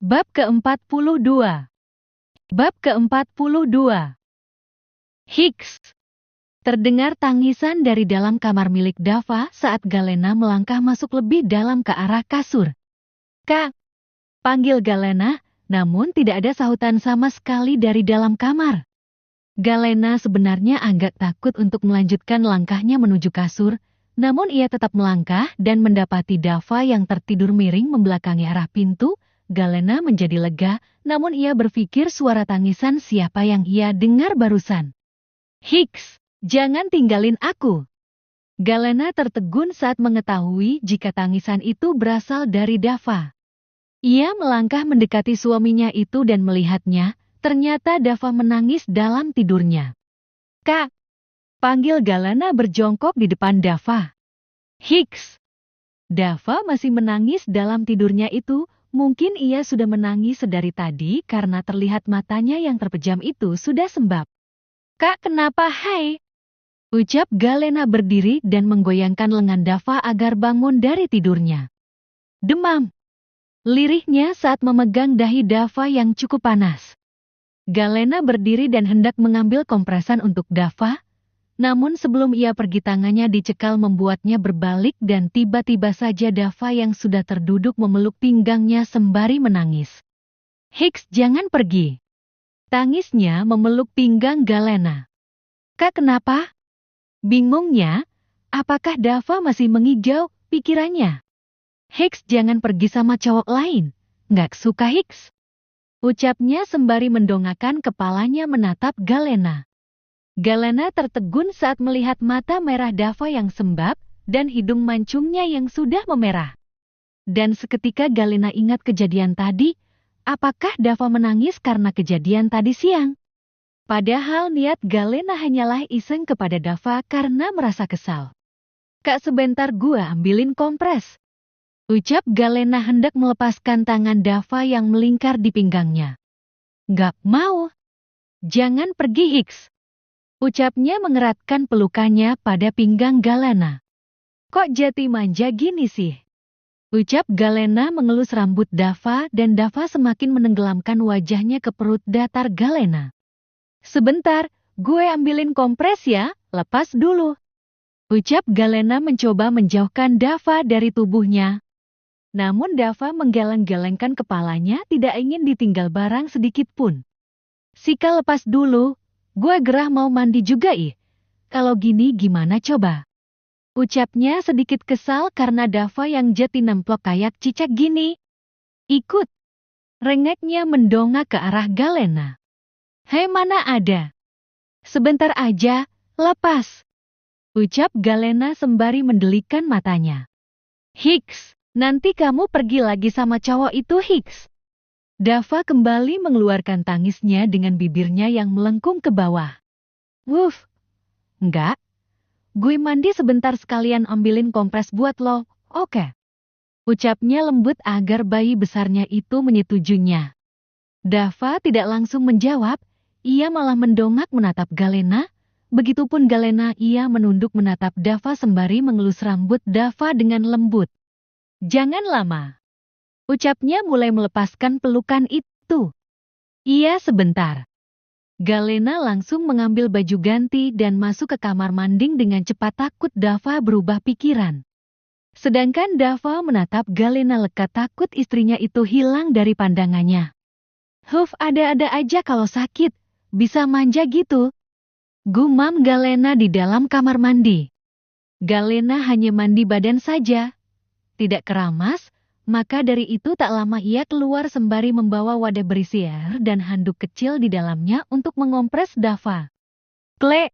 Bab ke-42. Bab ke-42. Hicks. Terdengar tangisan dari dalam kamar milik Dava saat Galena melangkah masuk lebih dalam ke arah kasur. "Kak!" panggil Galena, namun tidak ada sahutan sama sekali dari dalam kamar. Galena sebenarnya agak takut untuk melanjutkan langkahnya menuju kasur, namun ia tetap melangkah dan mendapati Dava yang tertidur miring membelakangi arah pintu. Galena menjadi lega, namun ia berpikir suara tangisan siapa yang ia dengar barusan. "Hicks, jangan tinggalin aku!" Galena tertegun saat mengetahui jika tangisan itu berasal dari Dava. Ia melangkah mendekati suaminya itu dan melihatnya, ternyata Dava menangis dalam tidurnya. "Kak!" panggil Galena berjongkok di depan Dava. "Hicks!" Dava masih menangis dalam tidurnya itu. Mungkin ia sudah menangis sedari tadi karena terlihat matanya yang terpejam itu sudah sembab. "Kak, kenapa, hai?" ucap Galena berdiri dan menggoyangkan lengan Dava agar bangun dari tidurnya. "Demam," lirihnya saat memegang dahi Dava yang cukup panas. Galena berdiri dan hendak mengambil kompresan untuk Dava, namun sebelum ia pergi tangannya dicekal membuatnya berbalik dan tiba-tiba saja Dava yang sudah terduduk memeluk pinggangnya sembari menangis. "Hicks, jangan pergi!" Tangisnya memeluk pinggang Galena. "Kak, kenapa?" bingungnya. Apakah Dava masih mengigau pikirannya? "Hicks, jangan pergi sama cowok lain. Nggak suka, Hicks," ucapnya sembari mendongakkan kepalanya menatap Galena. Galena tertegun saat melihat mata merah Dava yang sembab dan hidung mancungnya yang sudah memerah. Dan seketika Galena ingat kejadian tadi, apakah Dava menangis karena kejadian tadi siang? Padahal niat Galena hanyalah iseng kepada Dava karena merasa kesal. "Kak, sebentar gua ambilin kompres," ucap Galena hendak melepaskan tangan Dava yang melingkar di pinggangnya. "Nggak mau." "Jangan pergi, Hicks," ucapnya mengeratkan pelukannya pada pinggang Galena. "Kok jati manja gini sih?" ucap Galena mengelus rambut Dava dan Dava semakin menenggelamkan wajahnya ke perut datar Galena. "Sebentar, gue ambilin kompres ya, lepas dulu," ucap Galena mencoba menjauhkan Dava dari tubuhnya. Namun Dava menggeleng-gelengkan kepalanya tidak ingin ditinggal barang sedikit pun. "Sika, lepas dulu. Gue gerah mau mandi juga ih. Kalau gini gimana coba?" ucapnya sedikit kesal karena Dava yang jati nemplok kayak cicak gini. "Ikut," rengeknya mendongak ke arah Galena. "Hei, mana ada. Sebentar aja, lepas," ucap Galena sembari mendelikan matanya. "Hicks, nanti kamu pergi lagi sama cowok itu, Hicks." Dava kembali mengeluarkan tangisnya dengan bibirnya yang melengkung ke bawah. "Wuf, enggak. Gue mandi sebentar sekalian ambilin kompres buat lo, oke?" ucapnya lembut agar bayi besarnya itu menyetujuinya. Dava tidak langsung menjawab, ia malah mendongak menatap Galena. Begitupun Galena, ia menunduk menatap Dava sembari mengelus rambut Dava dengan lembut. "Jangan lama," ucapnya mulai melepaskan pelukan itu. "Iya, sebentar." Galena langsung mengambil baju ganti dan masuk ke kamar mandi dengan cepat, takut Dava berubah pikiran. Sedangkan Dava menatap Galena lekat, takut istrinya itu hilang dari pandangannya. "Huf, ada-ada aja kalau sakit, bisa manja gitu," gumam Galena di dalam kamar mandi. Galena hanya mandi badan saja, tidak keramas, maka dari itu tak lama ia keluar sembari membawa wadah berisi air dan handuk kecil di dalamnya untuk mengompres Dava. "Kle,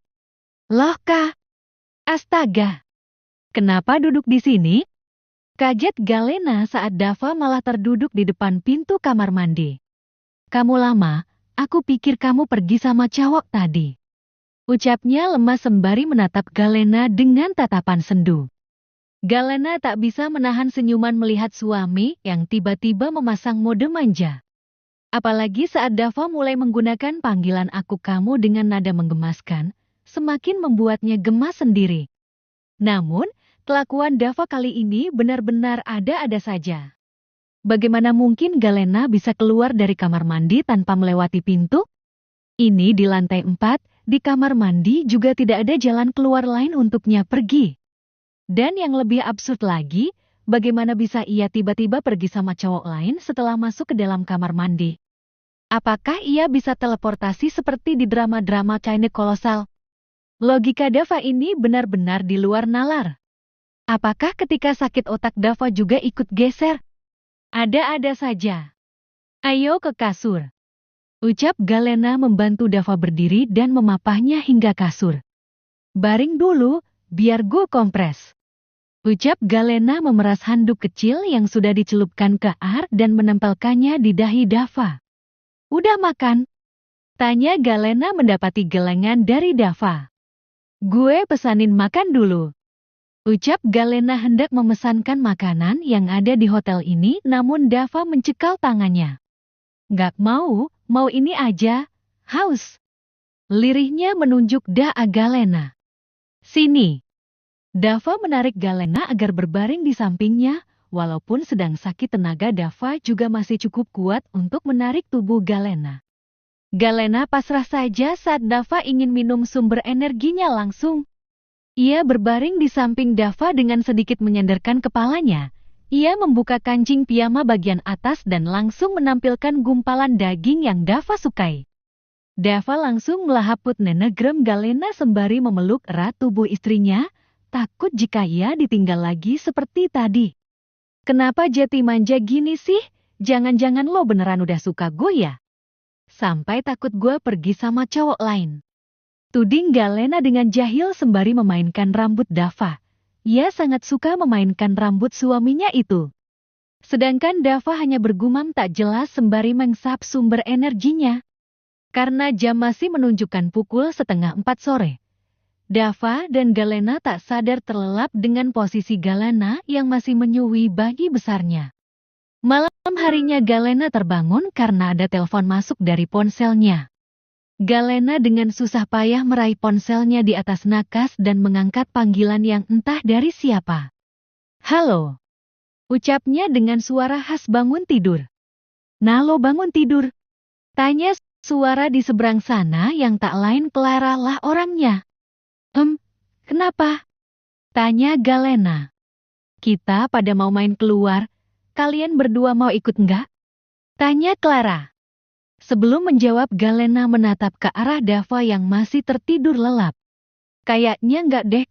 loh Kak, astaga, kenapa duduk di sini?" kaget Galena saat Dava malah terduduk di depan pintu kamar mandi. "Kamu lama, aku pikir kamu pergi sama cowok tadi," ucapnya lemas sembari menatap Galena dengan tatapan sendu. Galena tak bisa menahan senyuman melihat suami yang tiba-tiba memasang mode manja. Apalagi saat Dava mulai menggunakan panggilan aku kamu dengan nada menggemaskan, semakin membuatnya gemas sendiri. Namun, kelakuan Dava kali ini benar-benar ada-ada saja. Bagaimana mungkin Galena bisa keluar dari kamar mandi tanpa melewati pintu? Ini di lantai 4, di kamar mandi juga tidak ada jalan keluar lain untuknya pergi. Dan yang lebih absurd lagi, bagaimana bisa ia tiba-tiba pergi sama cowok lain setelah masuk ke dalam kamar mandi? Apakah ia bisa teleportasi seperti di drama-drama China kolosal? Logika Dava ini benar-benar di luar nalar. Apakah ketika sakit otak Dava juga ikut geser? Ada-ada saja. Ayo ke kasur. Ucap Galena membantu Dava berdiri dan memapahnya hingga kasur. Baring dulu, biar gue kompres. Ucap Galena memeras handuk kecil yang sudah dicelupkan ke air dan menempelkannya di dahi Dava. Udah makan? Tanya Galena mendapati gelengan dari Dava. Gue pesanin makan dulu. Ucap Galena hendak memesankan makanan yang ada di hotel ini, namun Dava mencekal tangannya. Gak mau ini aja, haus. Lirihnya menunjuk da'a Galena. Sini. Dava menarik Galena agar berbaring di sampingnya, walaupun sedang sakit tenaga Dava juga masih cukup kuat untuk menarik tubuh Galena. Galena pasrah saja saat Dava ingin minum sumber energinya langsung. Ia berbaring di samping Dava dengan sedikit menyandarkan kepalanya. Ia membuka kancing piyama bagian atas dan langsung menampilkan gumpalan daging yang Dava sukai. Dava langsung melahaput nenegrem Galena sembari memeluk erat tubuh istrinya, takut jika ia ditinggal lagi seperti tadi. Kenapa jati manja gini sih? Jangan-jangan lo beneran udah suka gue ya? Sampai takut gue pergi sama cowok lain. Tuding Galena dengan jahil sembari memainkan rambut Dava. Ia sangat suka memainkan rambut suaminya itu. Sedangkan Dava hanya bergumam tak jelas sembari mengsap sumber energinya. Karena jam masih menunjukkan pukul 3:30 sore. Dava dan Galena tak sadar terlelap dengan posisi Galena yang masih menyusui bayi besarnya. Malam harinya Galena terbangun karena ada telepon masuk dari ponselnya. Galena dengan susah payah meraih ponselnya di atas nakas dan mengangkat panggilan yang entah dari siapa. Halo. Ucapnya dengan suara khas bangun tidur. Nalo bangun tidur. Tanya suara di seberang sana yang tak lain Clara lah orangnya. Kenapa? Tanya Galena. Kita pada mau main keluar, kalian berdua mau ikut enggak? Tanya Clara. Sebelum menjawab, Galena menatap ke arah Dava yang masih tertidur lelap. Kayaknya enggak deh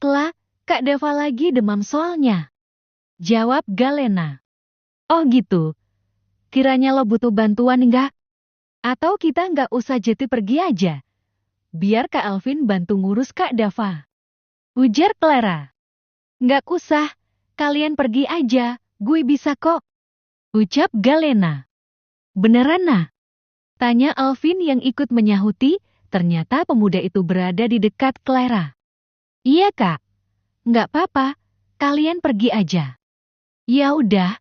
Kak Dava lagi demam soalnya. Jawab Galena. Oh gitu. Kiranya lo butuh bantuan enggak? Atau kita enggak usah jadi pergi aja. Biar Kak Alvin bantu ngurus Kak Dava. Ujar Clara. Enggak usah, kalian pergi aja, gue bisa kok. Ucap Galena. Beneran nah? Tanya Alvin yang ikut menyahuti, ternyata pemuda itu berada di dekat Clara. Iya kak, nggak apa-apa, kalian pergi aja. Ya udah,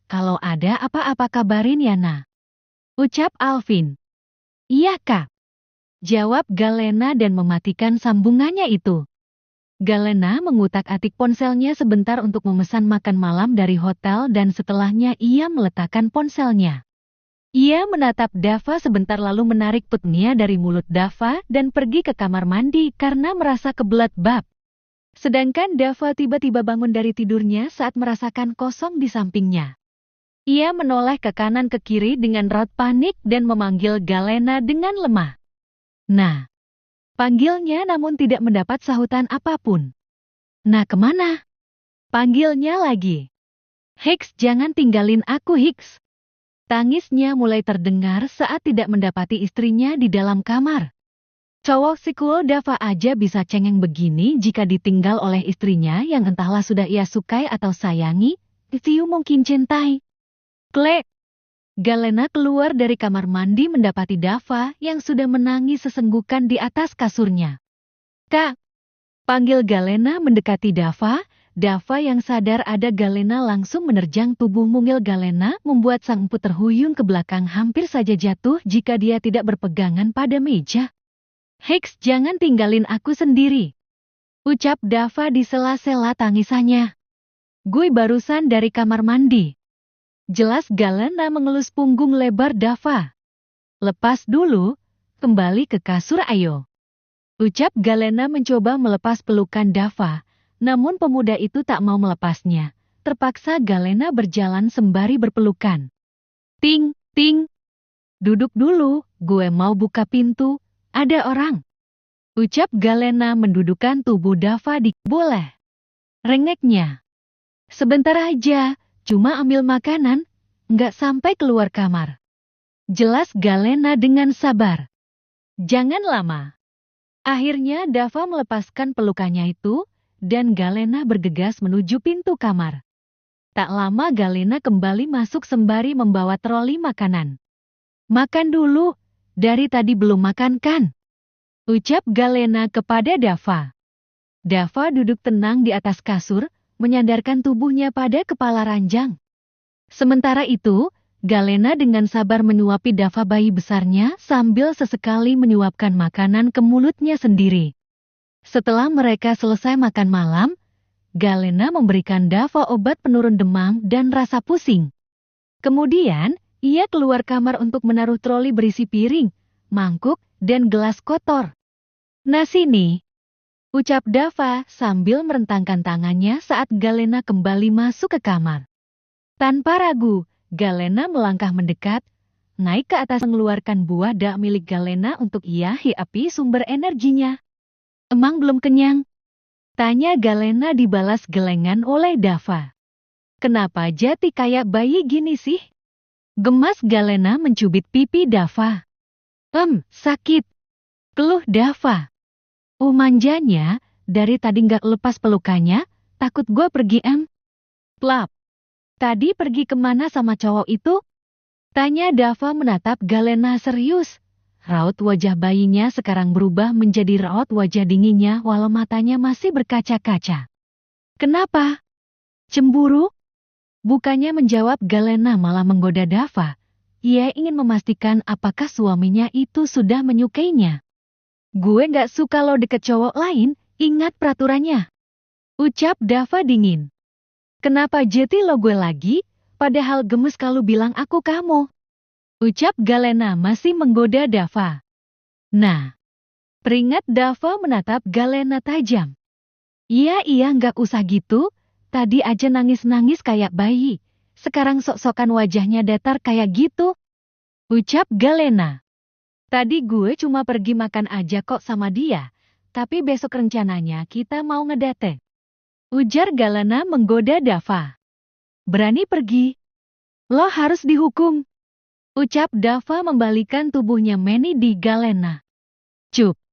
kalau ada apa-apa kabarin ya nah. Ucap Alvin. Iya kak. Jawab Galena dan mematikan sambungannya itu. Galena mengutak-atik ponselnya sebentar untuk memesan makan malam dari hotel dan setelahnya ia meletakkan ponselnya. Ia menatap Dava sebentar lalu menarik putnya dari mulut Dava dan pergi ke kamar mandi karena merasa kebelat bab. Sedangkan Dava tiba-tiba bangun dari tidurnya saat merasakan kosong di sampingnya. Ia menoleh ke kanan ke kiri dengan raut panik dan memanggil Galena dengan lemah. Nah, panggilnya namun tidak mendapat sahutan apapun. Nah kemana? Panggilnya lagi. Hicks, jangan tinggalin aku Hicks. Tangisnya mulai terdengar saat tidak mendapati istrinya di dalam kamar. Cowok sikul Dava aja bisa cengeng begini jika ditinggal oleh istrinya yang entahlah sudah ia sukai atau sayangi, Tiu mungkin cintai. Klek. Galena keluar dari kamar mandi mendapati Dava yang sudah menangis sesenggukan di atas kasurnya. Kak. Panggil Galena mendekati Dava. Dava yang sadar ada Galena langsung menerjang tubuh mungil Galena membuat sang empu terhuyung ke belakang hampir saja jatuh jika dia tidak berpegangan pada meja. Hicks, jangan tinggalin aku sendiri. Ucap Dava di sela-sela tangisannya. Gue barusan dari kamar mandi. Jelas Galena mengelus punggung lebar Dava. Lepas dulu, kembali ke kasur ayo. Ucap Galena mencoba melepas pelukan Dava, namun pemuda itu tak mau melepasnya. Terpaksa Galena berjalan sembari berpelukan. Ting, ting. Duduk dulu, gue mau buka pintu, ada orang. Ucap Galena mendudukkan tubuh Dava di boleh. Rengeknya. Sebentar aja, cuma ambil makanan, nggak sampai keluar kamar. Jelas Galena dengan sabar. Jangan lama. Akhirnya Dava melepaskan pelukannya itu, dan Galena bergegas menuju pintu kamar. Tak lama Galena kembali masuk sembari membawa troli makanan. Makan dulu, dari tadi belum makan kan? Ucap Galena kepada Dava. Dava duduk tenang di atas kasur, menyandarkan tubuhnya pada kepala ranjang. Sementara itu, Galena dengan sabar menyuapi Dava bayi besarnya sambil sesekali menyuapkan makanan ke mulutnya sendiri. Setelah mereka selesai makan malam, Galena memberikan Dava obat penurun demam dan rasa pusing. Kemudian, ia keluar kamar untuk menaruh troli berisi piring, mangkuk, dan gelas kotor. Nah sini, ucap Dava sambil merentangkan tangannya saat Galena kembali masuk ke kamar. Tanpa ragu, Galena melangkah mendekat, naik ke atas mengeluarkan buah dak milik Galena untuk ia hiapi sumber energinya. Emang belum kenyang? Tanya Galena dibalas gelengan oleh Dava. Kenapa jati kayak bayi gini sih? Gemas Galena mencubit pipi Dava. Sakit. Keluh Dava. Manjanya, dari tadi nggak lepas pelukannya, takut gue pergi Plap. Tadi pergi kemana sama cowok itu? Tanya Dava menatap Galena serius. Raut wajah bayinya sekarang berubah menjadi raut wajah dinginnya walau matanya masih berkaca-kaca. Kenapa? Cemburu? Bukannya menjawab Galena malah menggoda Dava. Ia ingin memastikan apakah suaminya itu sudah menyukainya. Gue gak suka lo deket cowok lain, ingat peraturannya. Ucap Dava dingin. Kenapa jeti lo gue lagi, padahal gemes kalau bilang aku kamu. Ucap Galena masih menggoda Dava. Nah, peringat Dava menatap Galena tajam. Iya gak usah gitu. Tadi aja nangis-nangis kayak bayi, sekarang sok-sokan wajahnya datar kayak gitu. Ucap Galena. Tadi gue cuma pergi makan aja kok sama dia, tapi besok rencananya kita mau ngedate. Ujar Galena menggoda Dava. Berani pergi? Lo harus dihukum. Ucap Dava membalikan tubuhnya Manny di Galena. Cup.